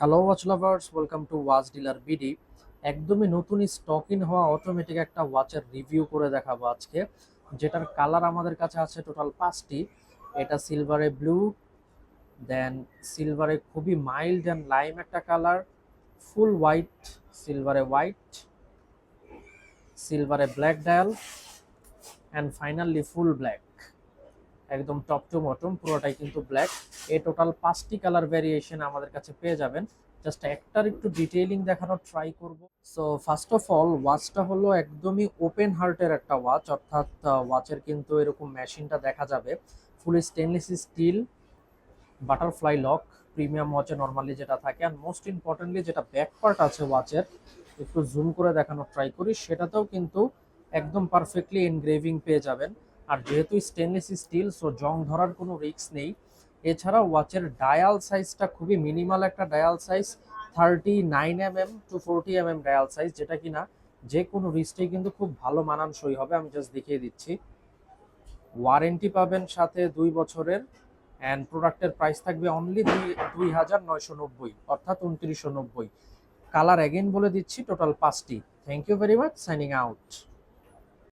Hello watch lovers, welcome to watch dealer BD. একদমই নতুন stock in হওয়া automatic একটা ওয়াচের রিভিউ করে দেখাবো আজকে, যেটার কালার আমাদের কাছে আছে টোটাল 5টি। এটা সিলভারে ব্লু, দেন সিলভারে খুবই মাইল্ড অ্যান্ড লাইম একটা কালার, ফুল হোয়াইট, সিলভারে হোয়াইট, সিলভারে black dial, and finally full black. একদম টপ টু বটম পুরোটাই কিন্তু ব্ল্যাক। এই টোটাল 5টি কালার ভ্যারিয়েশন আমাদের কাছে পেয়ে যাবেন। জাস্ট একটার একটু ডিটেইলিং দেখানোর ট্রাই করব। সো ফার্স্ট অফ অল, ওয়াচটা হলো একদমই ওপেন হার্টের একটা ওয়াচ, অর্থাৎ ওয়াচের কিন্তু এরকম মেশিনটা দেখা যাবে full stainless steel, butterfly lock, premium ওয়াচে নর্মালি যেটা থাকে। অ্যান্ড মোস্ট ইম্পর্টেন্টলি যেটা ব্যাক পার্ট আছে ওয়াচের, একটু জুম করে দেখানোর ট্রাই করি, সেটাতেও কিন্তু একদম পারফেক্টলি এনগ্রেভিং পেয়ে যাবেন। আর যেহেতু স্টেনলেস স্টিল, সো জং ধরার কোনো রিস্ক নেই। এছাড়া ওয়াচের ডায়াল সাইজটা খুবই মিনিমাল একটা dial size, 39 mm to 40 mm dial size, যেটা কিনা যে কোনো রিস্টেই কিন্তু খুব ভালো মানানসই হবে। আমি জাস্ট দেখিয়ে দিচ্ছি। ওয়ারেন্টি পাবেন সাথে 2 বছরের, অ্যান্ড প্রোডাক্টের প্রাইস থাকবে অনলি 2,990, অর্থাৎ 2990। কালার অ্যাগেন বলে দিচ্ছি, টোটাল 5টি। Thank you very much, signing out.